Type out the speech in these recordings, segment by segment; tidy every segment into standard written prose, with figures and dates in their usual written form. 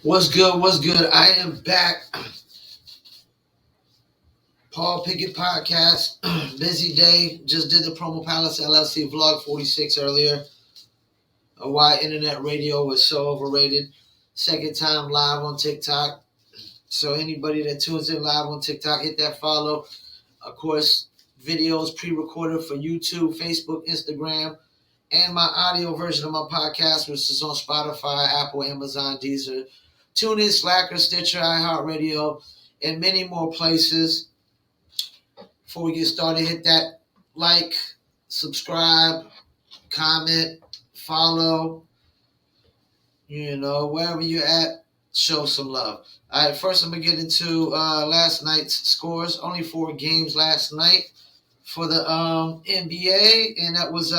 What's good? What's good? I am back. Paul Pickett podcast. Busy day. Just did the Promo Palace LLC vlog 46 earlier. Why internet radio was so overrated. Second time live on TikTok. So anybody that tunes in live on TikTok, hit that follow. Of course, videos pre-recorded for YouTube, Facebook, Instagram, and my audio version of my podcast, which is on Spotify, Apple, Amazon, Deezer, TuneIn, Slacker, Stitcher, iHeartRadio, and many more places. Before we get started, hit that like, subscribe, comment, follow. Wherever you're at, show some love. All right, first I'm going to get into last night's scores. Only 4 games last night for the NBA, and that was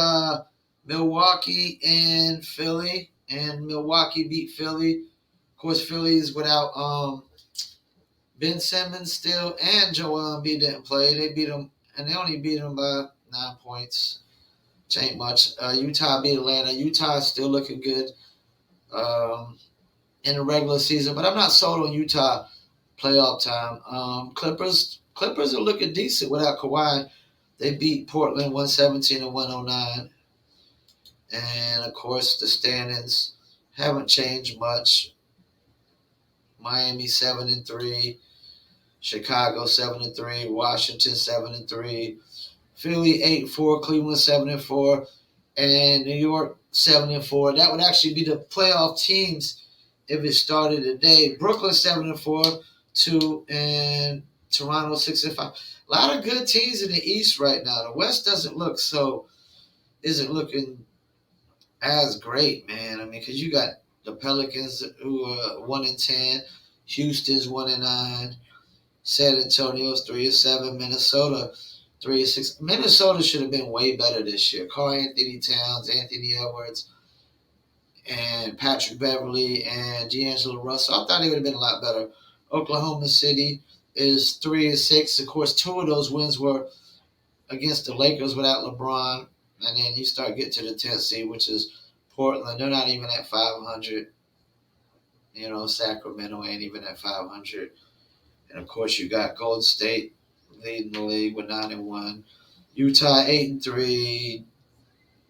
Milwaukee and Philly. And Milwaukee beat Philly. Of course, Philly is without Ben Simmons still, and Joel Embiid didn't play. They beat him, and they only beat him by 9 points. Which ain't much. Utah beat Atlanta. Utah is still looking good in the regular season, but I'm not sold on Utah playoff time. Clippers are looking decent without Kawhi. They beat Portland 117 and 109. And, of course, the standings haven't changed much. Miami 7-3. Chicago 7-3, Washington 7-3, Philly 8-4, Cleveland 7-4, and New York 7-4. That would actually be the playoff teams if it started today. Brooklyn 7-4, 2, and Toronto 6-5. A lot of good teams in the East right now. The West isn't looking as great, man. I mean, because you got the Pelicans who are 1-10, Houston's 1-9. San Antonio's 3-7, Minnesota 3-6. Minnesota should have been way better this year. Karl-Anthony Towns, Anthony Edwards, and Patrick Beverly, and D'Angelo Russell. I thought they would have been a lot better. Oklahoma City is 3-6. Of course, 2 of those wins were against the Lakers without LeBron. And then you start getting to the 10th seed, which is Portland. They're not even at 500. Sacramento ain't even at 500. And, of course, you got Golden State leading the league with 9-1. Utah 8-3.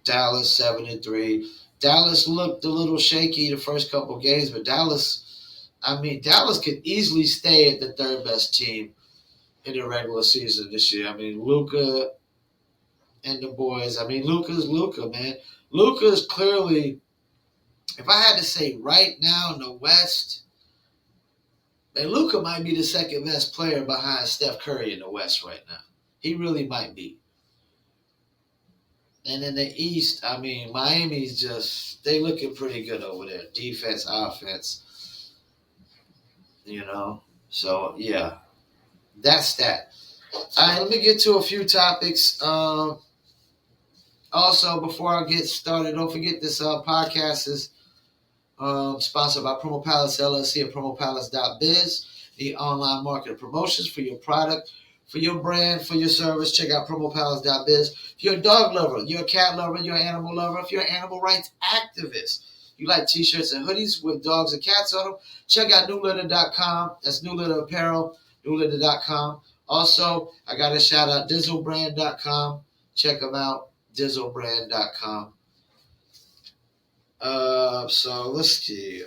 Dallas 7-3. Dallas looked a little shaky the first couple of games, but Dallas could easily stay at the third best team in the regular season this year. I mean, Luka and the boys. I mean, Luka's Luka, man. Luka is clearly, if I had to say right now in the West, and Luka might be the second best player behind Steph Curry in the West right now. He really might be. And in the East, I mean, Miami's they looking pretty good over there. Defense, offense, So, yeah, that's that. All right, let me get to a few topics. Also, before I get started, don't forget this podcast is sponsored by Promo Palace LLC at promopalace.biz, the online market promotions for your product, for your brand, for your service. Check out promopalace.biz. If you're a dog lover, you're a cat lover, you're an animal lover, if you're an animal rights activist, you like t-shirts and hoodies with dogs and cats on them, check out newlitter.com. That's New Litter Apparel, newlitter.com. Also, I got to shout out dizzlebrand.com. Check them out, dizzlebrand.com. So let's see.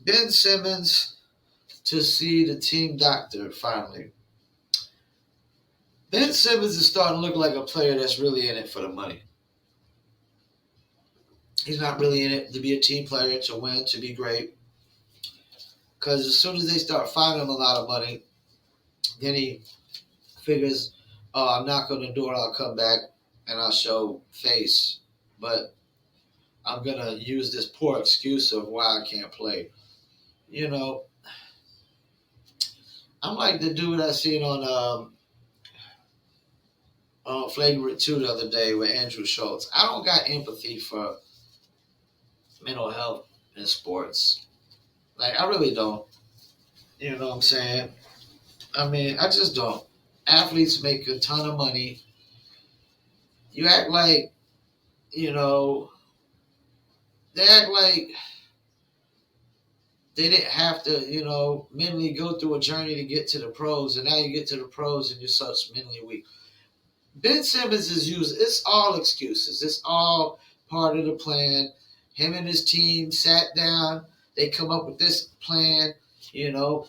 Ben Simmons to see the team doctor finally. Ben Simmons is starting to look like a player that's really in it for the money. He's not really in it to be a team player, to win, to be great. Because as soon as they start finding him a lot of money, then he figures, oh, I'm not going to do it. I'll come back and I'll show face. But I'm going to use this poor excuse of why I can't play. I'm like the dude I seen on Flagrant 2 the other day with Andrew Schultz. I don't got empathy for mental health in sports. Like, I really don't. You know what I'm saying? I mean, I just don't. Athletes make a ton of money. You act like, they act like they didn't have to, mentally go through a journey to get to the pros, and now you get to the pros and you're such mentally weak. Ben Simmons is used. It's all excuses. It's all part of the plan. Him and his team sat down. They come up with this plan.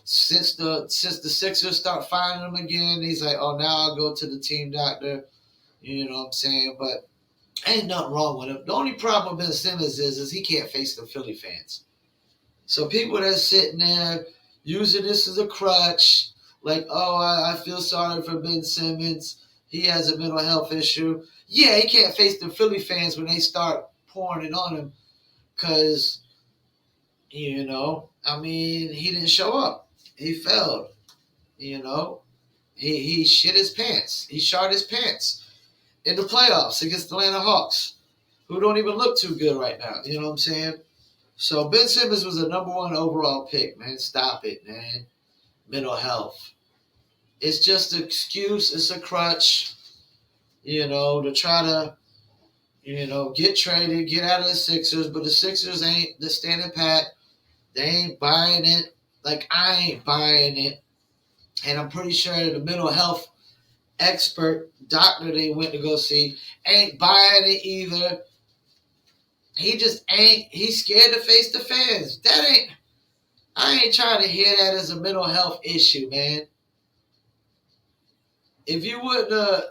Since the Sixers start finding him again, he's like, oh, now I'll go to the team doctor. You know what I'm saying? But ain't nothing wrong with him. The only problem with Ben Simmons is he can't face the Philly fans. So people that's sitting there using this as a crutch, like, oh, I feel sorry for Ben Simmons. He has a mental health issue. Yeah, he can't face the Philly fans when they start pouring it on him because, he didn't show up. He failed. He shit his pants. He shot his pants in the playoffs against the Atlanta Hawks, who don't even look too good right now. You know what I'm saying? So Ben Simmons was the number one overall pick, man. Stop it, man. Mental health. It's just an excuse. It's a crutch, to try to, get traded, get out of the Sixers. But the Sixers ain't the standing pat. They ain't buying it. Like, I ain't buying it. And I'm pretty sure the mental health expert, doctor they went to go see, ain't buying it either. He just ain't. He's scared to face the fans. I ain't trying to hear that as a mental health issue, man. If you wouldn't have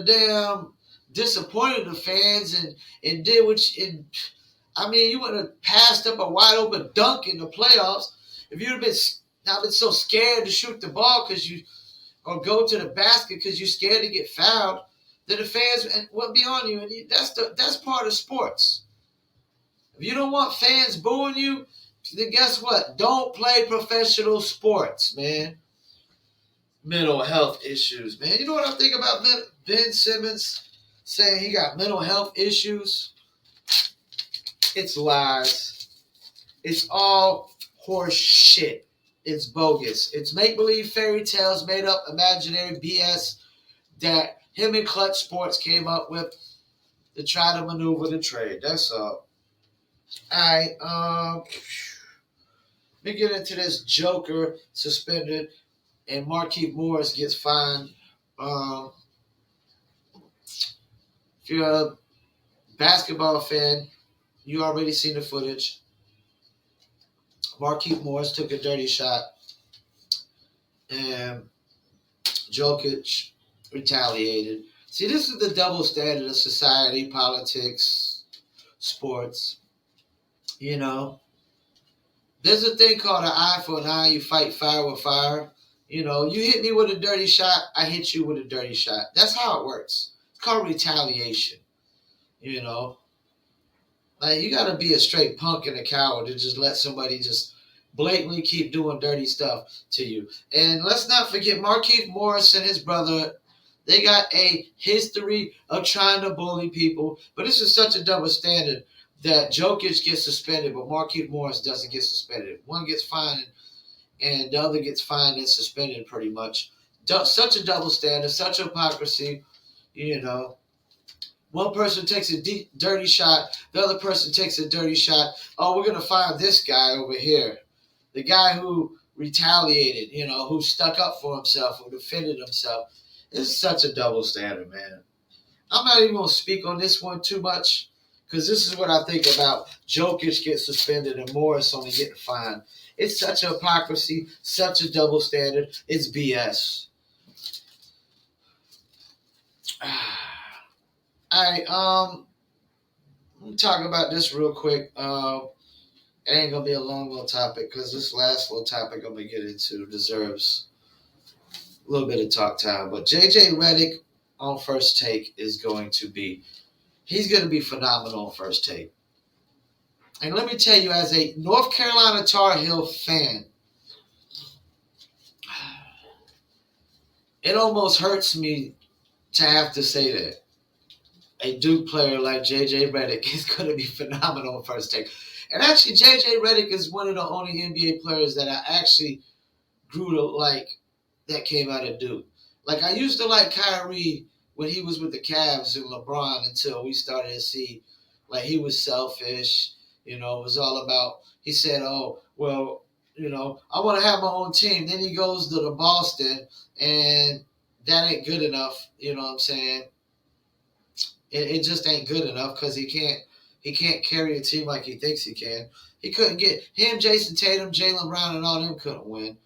damn disappointed the fans and did you wouldn't have passed up a wide open dunk in the playoffs. If you'd have been not been so scared to shoot the ball or go to the basket because you're scared to get fouled, then the fans wouldn't be on you. And that's part of sports. If you don't want fans booing you, then guess what? Don't play professional sports, man. Mental health issues, man. You know what I think about Ben Simmons saying he got mental health issues? It's lies. It's all horse shit. It's bogus. It's make-believe fairy tales, made up imaginary BS that him and Clutch Sports came up with to try to maneuver the trade. That's all. Alright, let me get into this Joker suspended and Markieff Morris gets fined. If you're a basketball fan, you already seen the footage. Markieff Morris took a dirty shot, and Jokic retaliated. See, this is the double standard of society, politics, sports. There's a thing called an eye for an eye. You fight fire with fire. You hit me with a dirty shot, I hit you with a dirty shot. That's how it works. It's called retaliation. Like, you got to be a straight punk and a coward to just let somebody just blatantly keep doing dirty stuff to you. And let's not forget Markieff Morris and his brother. They got a history of trying to bully people. But this is such a double standard that Jokic gets suspended, but Markieff Morris doesn't get suspended. One gets fined and the other gets fined and suspended pretty much. Such a double standard, such hypocrisy, One person takes a dirty shot, the other person takes a dirty shot. Oh, we're going to find this guy over here. The guy who retaliated, who stuck up for himself, who defended himself. This is such a double standard, man. I'm not even going to speak on this one too much because this is what I think about Jokic gets suspended and Morris only getting fined. It's such a hypocrisy, such a double standard. It's BS. All right, let me talk about this real quick. It ain't going to be a long little topic because this last little topic I'm going to get into deserves a little bit of talk time. But JJ Reddick on First Take is going to be phenomenal on First Take. And let me tell you, as a North Carolina Tar Heel fan, it almost hurts me to have to say that a Duke player like JJ Reddick is going to be phenomenal on First Take. And actually, JJ Reddick is one of the only NBA players that I actually grew to like that came out of Duke. Like, I used to like Kyrie when he was with the Cavs and LeBron until we started to see, like, he was selfish. You know, it was all about. He said, "Oh, well, I want to have my own team." Then he goes to the Boston, and that ain't good enough. You know what I'm saying? It just ain't good enough because he can't carry a team like he thinks he can. He couldn't get him, Jason Tatum, Jaylen Brown, and all them couldn't win.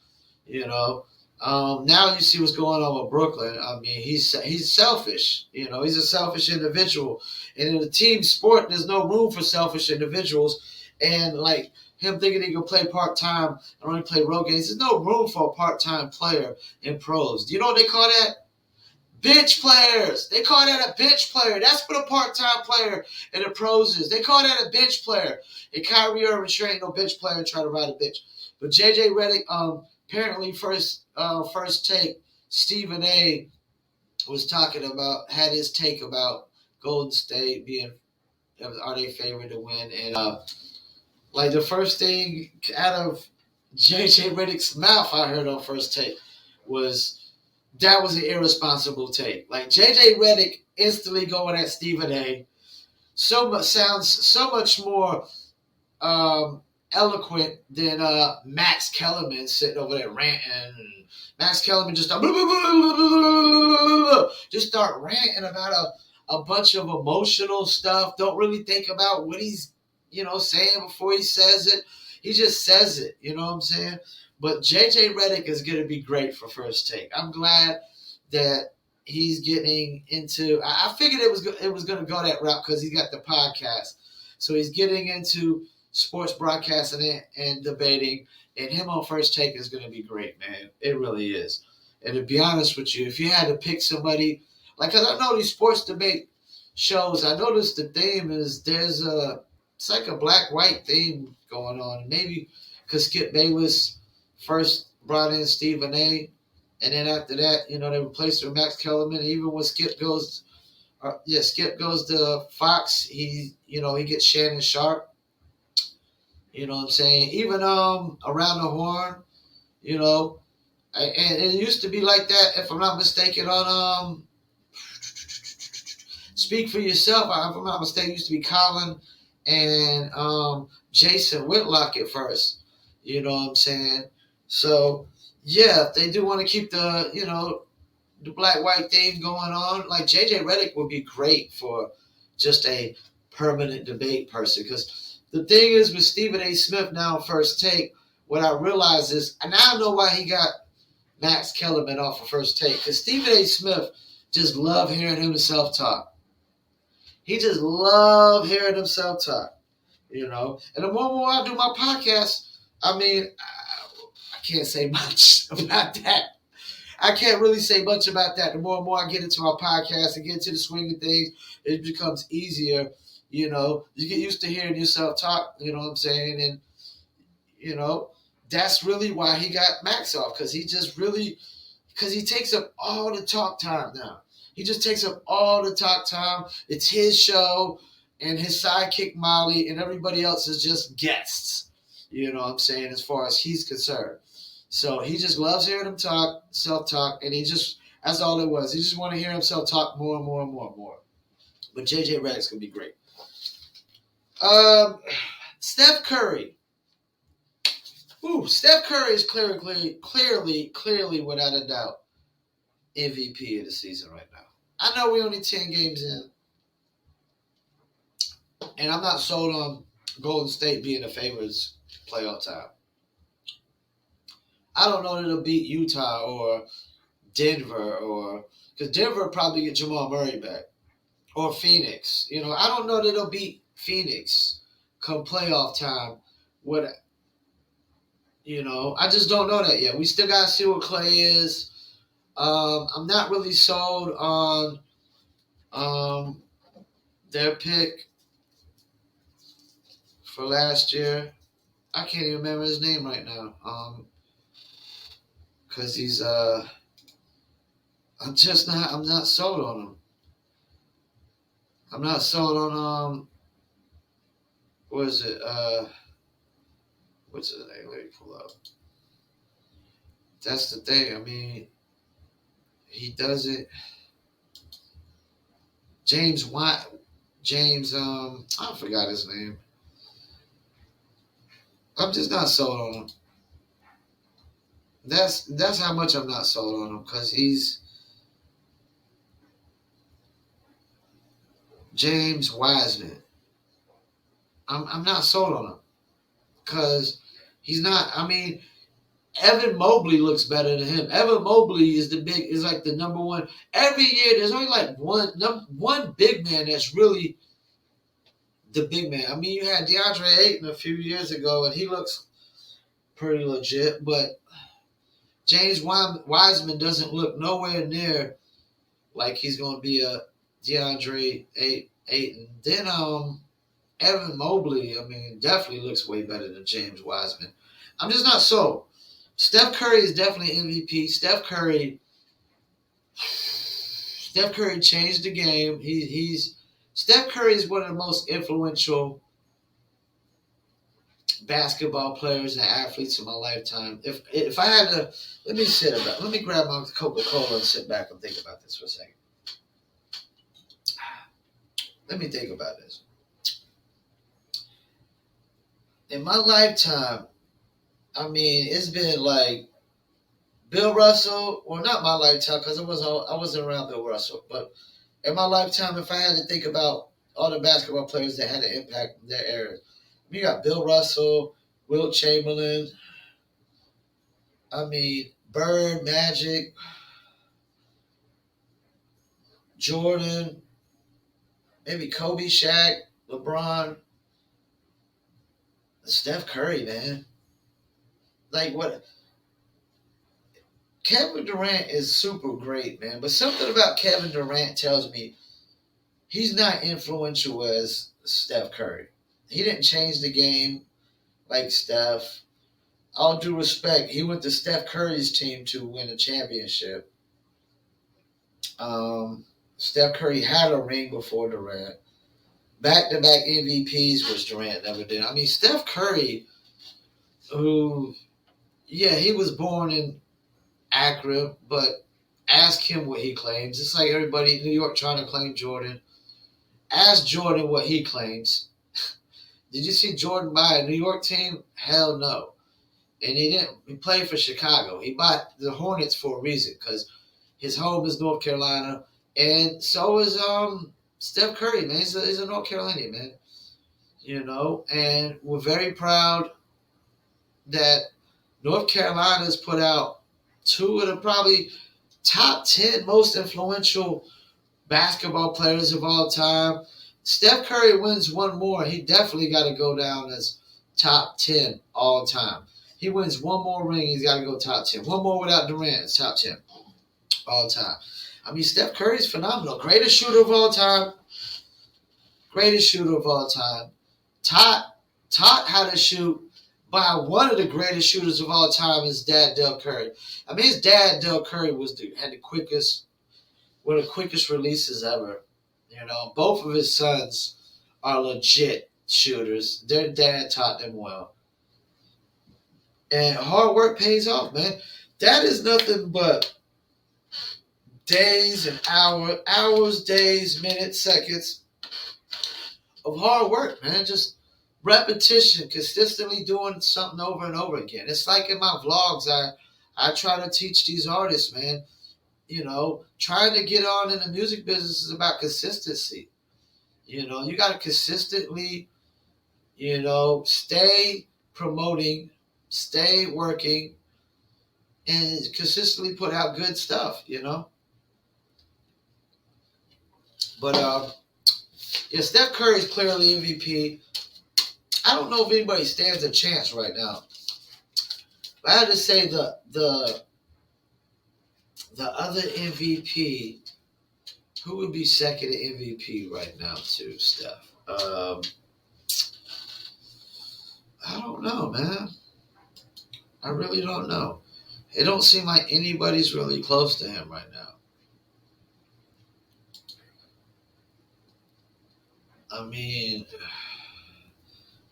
You know. Now you see what's going on with Brooklyn. I mean, he's selfish. He's a selfish individual, and in a team sport, there's no room for selfish individuals. And like him thinking he can play part time and only play road games, there's no room for a part time player in pros. Do you know what they call that? Bench players. They call that a bench player. That's what a part-time player in the pros is. They call that a bench player. And Kyrie Irving sure ain't no bench player and try to ride a bench. But JJ Reddick, apparently first take, Stephen A was had his take about Golden State are they favored to win? And like the first thing out of JJ Reddick's mouth I heard on first take was that was an irresponsible take. Like JJ Reddick instantly going at Stephen A. Sounds so much more eloquent than Max Kellerman sitting over there ranting. Max Kellerman just start ranting about a bunch of emotional stuff. Don't really think about what he's saying before he says it. He just says it. You know what I'm saying? But JJ Reddick is going to be great for first take. I'm glad that he's getting into. I figured it was going to go that route because he got the podcast, so he's getting into sports broadcasting and debating. And him on first take is going to be great, man. It really is. And to be honest with you, if you had to pick somebody, like, cause I know these sports debate shows, I noticed the theme is it's like a black-white theme going on. Maybe because Skip Bayless first brought in Stephen A. And then after that, they replaced her with Max Kellerman. And even when Skip goes to Fox, he gets Shannon Sharp. You know what I'm saying? Even Around the Horn, and it used to be like that, if I'm not mistaken, on Speak for Yourself. If I'm not mistaken, it used to be Colin and Jason Whitlock at first. You know what I'm saying? So, yeah, if they do want to keep the black-white theme going on, like JJ Reddick would be great for just a permanent debate person. Because the thing is with Stephen A. Smith now first take, what I realize is, and I know why he got Max Kellerman off of first take, because Stephen A. Smith just loved hearing himself talk. He just loved hearing himself talk, And the more I do my podcast, I mean, I can't say much about that. I can't really say much about that. The more and more I get into my podcast and get into the swing of things, it becomes easier. You get used to hearing yourself talk, you know what I'm saying? And, that's really why he got Max off, because he takes up all the talk time now. He just takes up all the talk time. It's his show, and his sidekick Molly and everybody else is just guests. You know what I'm saying, as far as he's concerned. So he just loves hearing him talk, self-talk, and that's all it was. He just want to hear himself talk more and more and more and more. But JJ Reddick's going to be great. Steph Curry. Steph Curry is clearly, without a doubt, MVP of the season right now. I know we're only 10 games in, and I'm not sold on Golden State being the favorites playoff time. I don't know that it'll beat Utah or Denver, because Denver will probably get Jamal Murray back, or Phoenix. I don't know that it'll beat Phoenix come playoff time. I just don't know that yet. We still got to see what Clay is. I'm not really sold on their pick for last year. I can't even remember his name right now. Because he's I'm not sold on him. I'm not sold on what is it? What's his name? Let me pull up. That's the thing. I mean, he does it. I forgot his name. I'm just not sold on him. That's how much I'm not sold on him because he's James Wiseman. I'm not sold on him because he's not. I mean, Evan Mobley looks better than him. Evan Mobley is like the number one. Every year there's only like one big man that's really the big man. I mean, you had DeAndre Ayton a few years ago, and he looks pretty legit, but James Wiseman doesn't look nowhere near like he's going to be a DeAndre Ayton. Then Evan Mobley, I mean, definitely looks way better than James Wiseman. I'm just not sold. Steph Curry is definitely MVP. Steph Curry changed the game. Steph Curry is one of the most influential basketball players and athletes in my lifetime. If I had to, let me grab my Coca-Cola and sit back and think about this for a second. Let me think about this. In my lifetime, I mean, it's been like Bill Russell, well, not my lifetime because I wasn't around Bill Russell, but in my lifetime, if I had to think about all the basketball players that had an impact in their era, you got Bill Russell, Wilt Chamberlain, I mean, Bird, Magic, Jordan, maybe Kobe, Shaq, LeBron, Steph Curry, man. Like what? Kevin Durant is super great, man. But something about Kevin Durant tells me he's not influential as Steph Curry. He didn't change the game like Steph. All due respect, he went to Steph Curry's team to win a championship. Steph Curry had a ring before Durant. Back-to-back MVPs, which Durant never did. I mean, Steph Curry, who, yeah, he was born in Akron, but ask him what he claims. It's like everybody in New York trying to claim Jordan. Ask Jordan what he claims. Did you see Jordan buy a New York team? Hell no. And he didn't. He played for Chicago. He bought the Hornets for a reason because his home is North Carolina, and so is Steph Curry, man. He's a North Carolinian, man. You know, and we're very proud that North Carolina's put out two of the probably top 10 most influential basketball players of all time. Steph Curry wins one more, he definitely got to go down as top 10 all time. He wins one more ring, he's got to go top 10. One more without Durant, it's top 10 all time. I mean, Steph Curry's phenomenal. Greatest shooter of all time. Greatest shooter of all time. Taught how to shoot by one of the greatest shooters of all time, his dad, Del Curry. I mean, his dad, Del Curry, had one of the quickest releases ever. You know, both of his sons are legit shooters. Their dad taught them well. And hard work pays off, man. That is nothing but days and hours, days, minutes, seconds of hard work, man. Just repetition, consistently doing something over and over again. It's like in my vlogs, I try to teach these artists, man. You know, trying to get on in the music business is about consistency. You know, you got to consistently, you know, stay promoting, stay working, and consistently put out good stuff, you know. But yeah, Steph Curry is clearly MVP. I don't know if anybody stands a chance right now. But I had to say the other MVP, who would be second to MVP right now to Steph? I don't know, man. I really don't know. It don't seem like anybody's really close to him right now. I mean,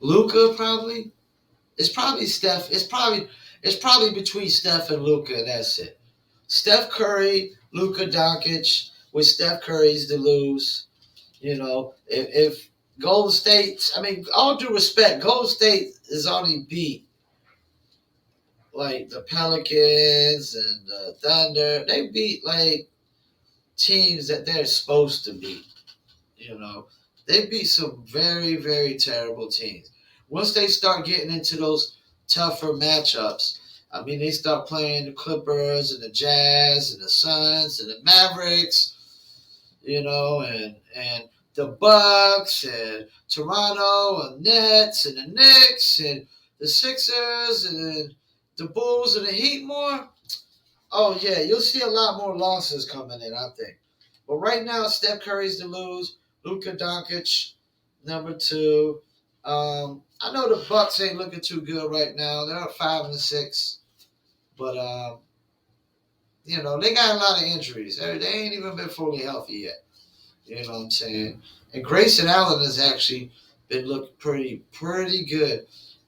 Luka probably. It's probably Steph. It's probably between Steph and Luka, and that's it. Steph Curry, Luka Doncic, with Steph Curry's to lose. You know, if Golden State. I mean, all due respect, Golden State is only beat like the Pelicans and the Thunder. They beat like teams that they're supposed to beat. You know, they beat some very, very terrible teams. Once they start getting into those tougher matchups, I mean, they start playing the Clippers and the Jazz and the Suns and the Mavericks, and the Bucks and Toronto and Nets and the Knicks and the Sixers and the Bulls and the Heat more. Oh yeah, you'll see a lot more losses coming in, I think. But right now, Steph Curry's to lose. Luka Doncic, number two. I know the Bucks ain't looking too good right now. They're at 5-6, but they got a lot of injuries. They ain't even been fully healthy yet. You know what I'm saying? And Grayson Allen has actually been looking pretty good.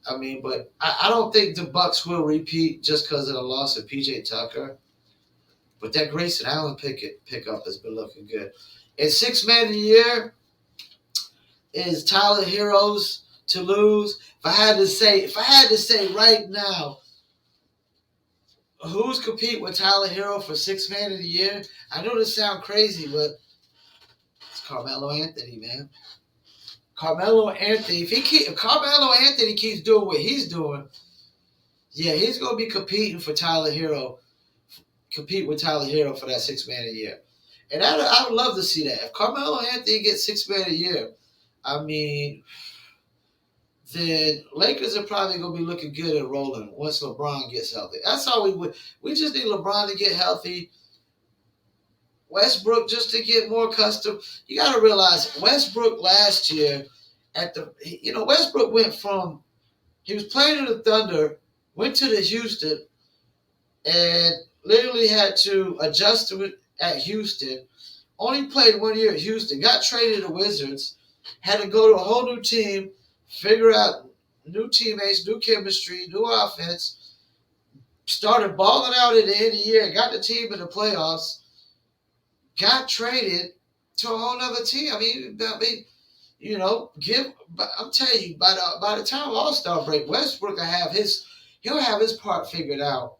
I mean, but I don't think the Bucks will repeat just because of the loss of PJ Tucker. But that Grayson Allen pickup has been looking good. And sixth man of the year is Tyler Heroes to lose. If I had to say right now, who's compete with Tyler Hero for sixth man of the year? I know this sounds crazy, but it's Carmelo Anthony, man. Carmelo Anthony. If Carmelo Anthony keeps doing what he's doing, yeah, he's gonna be competing for Tyler Hero. Compete with Tyler Hero for that sixth man of the year. And I would love to see that. If Carmelo Anthony gets sixth man of the year, I mean, then Lakers are probably going to be looking good at rolling once LeBron gets healthy. That's all we would. We just need LeBron to get healthy. Westbrook just to get more accustomed. You got to realize Westbrook last year Westbrook went from, he was playing in the Thunder, went to the Houston, and literally had to adjust to it at Houston. Only played 1 year at Houston. Got traded to the Wizards. Had to go to a whole new team, figure out new teammates, new chemistry, new offense. Started balling out at the end of the year. Got the team in the playoffs. Got traded to a whole other team. I'm telling you, by the time All-Star break, Westbrook he'll have his part figured out.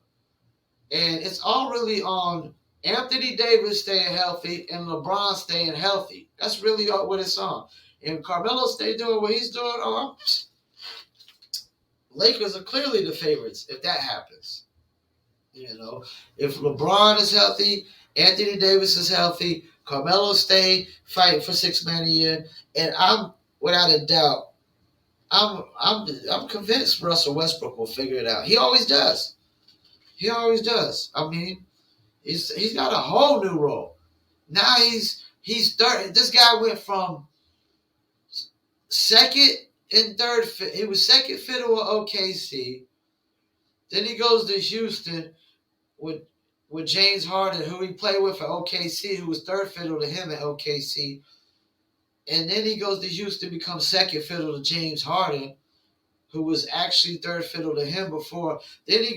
And it's all really on Anthony Davis staying healthy and LeBron staying healthy. That's really all what it's on. And Carmelo stay doing what he's doing, Lakers are clearly the favorites if that happens. If LeBron is healthy, Anthony Davis is healthy, Carmelo stay fighting for sixth man of the year, and I'm without a doubt, I'm convinced Russell Westbrook will figure it out. He always does. He always does. I mean, he's got a whole new role. Now he's third. This guy went from second and third. He was second fiddle with OKC. Then he goes to Houston with James Harden, who he played with at OKC, who was third fiddle to him at OKC. And then he goes to Houston, becomes second fiddle to James Harden, who was actually third fiddle to him before. Then he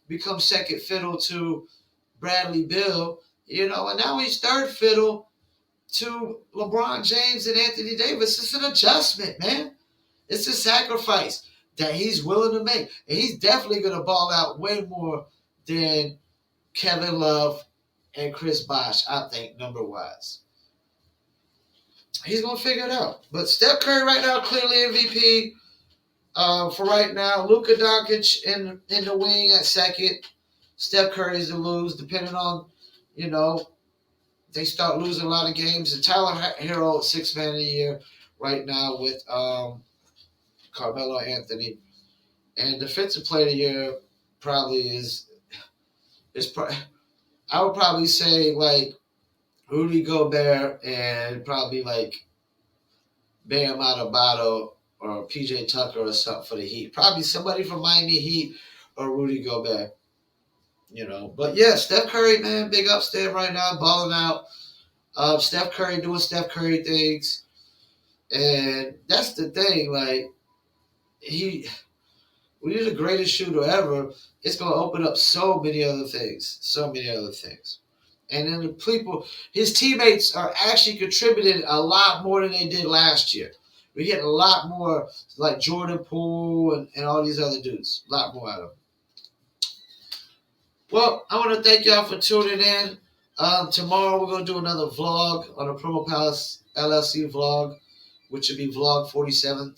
becomes second fiddle to Bradley Beal, and now he's third fiddle to LeBron James and Anthony Davis. It's an adjustment, man. It's a sacrifice that he's willing to make. And he's definitely going to ball out way more than Kevin Love and Chris Bosh, I think, number-wise. He's going to figure it out. But Steph Curry right now, clearly MVP. For right now, Luka Doncic in the wing at second. Steph Curry's to lose, depending on, they start losing a lot of games. And Tyler Hero, sixth man of the year right now with Carmelo Anthony. And defensive player of the year probably is I would probably say like Rudy Gobert and probably like Bam Adebayo or PJ Tucker or something for the Heat. Probably somebody from Miami Heat or Rudy Gobert. But yeah, Steph Curry, man, big ups to him right now, balling out. Steph Curry doing Steph Curry things. And that's the thing, like, when you're the greatest shooter ever, it's going to open up so many other things. And then his teammates are actually contributing a lot more than they did last year. We get a lot more like Jordan Poole and all these other dudes. A lot more out of them. Well, I want to thank y'all for tuning in. Tomorrow we're going to do another vlog on the Promo Palace LLC vlog, which will be vlog 47.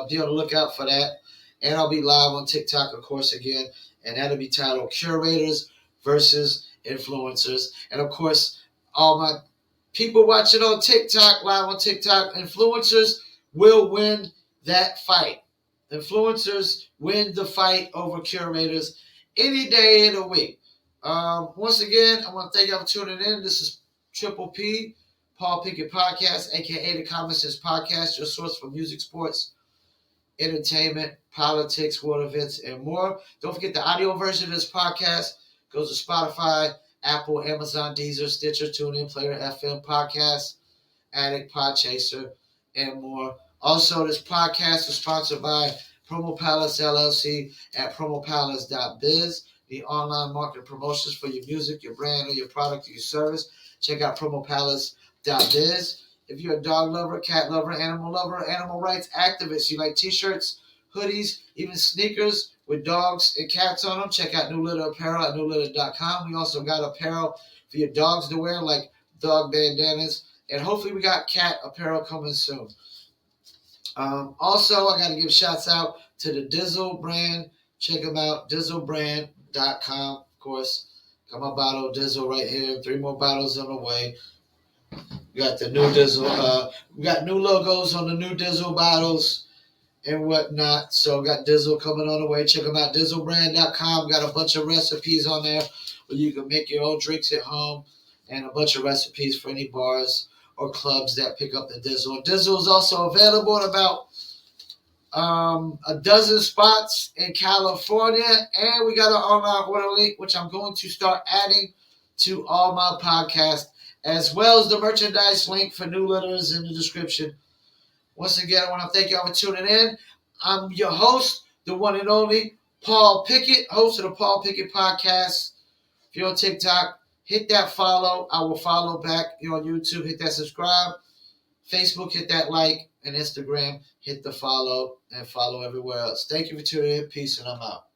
Be on the lookout for that. And I'll be live on TikTok, of course, again. And that'll be titled Curators versus Influencers. And, of course, all my people watching on TikTok, live on TikTok, influencers will win that fight. Influencers win the fight over curators any day of the week. Once again, I want to thank y'all for tuning in. This is Triple P, Paul Pickett Podcast, a.k.a. the Common Sense Podcast, your source for music, sports, entertainment, politics, world events, and more. Don't forget the audio version of this podcast goes to Spotify, Apple, Amazon, Deezer, Stitcher, TuneIn, Player, FM, Podcast, Addict, Podchaser, and more. Also, this podcast is sponsored by Promo Palace LLC at promopalace.biz, the online market promotions for your music, your brand, or your product, or your service. Check out promopalace.biz. If you're a dog lover, cat lover, animal rights activist, you like t-shirts, hoodies, even sneakers with dogs and cats on them, check out New Litter Apparel at newlitter.com. We also got apparel for your dogs to wear, like dog bandanas, and hopefully we got cat apparel coming soon. Also, I got to give shouts out to the Dizzle brand. Check them out, dizzlebrand.com. Of course, got my bottle of Dizzle right here. 3 more bottles on the way. We got the new Dizzle. We got new logos on the new Dizzle bottles and whatnot. So got Dizzle coming on the way. Check them out, dizzlebrand.com. Got a bunch of recipes on there where you can make your own drinks at home and a bunch of recipes for any bars or clubs that pick up the Dizzle. Dizzle is also available in about a dozen spots in California. And we got an online order link, which I'm going to start adding to all my podcasts, as well as the merchandise link for New Litters in the description. Once again, I want to thank y'all for tuning in. I'm your host, the one and only Paul Pickett, host of the Paul Pickett Podcast. If you're on TikTok, hit that follow. I will follow back. You're on YouTube, hit that subscribe. Facebook, hit that like. And Instagram, hit the follow and follow everywhere else. Thank you for tuning in. Peace, and I'm out.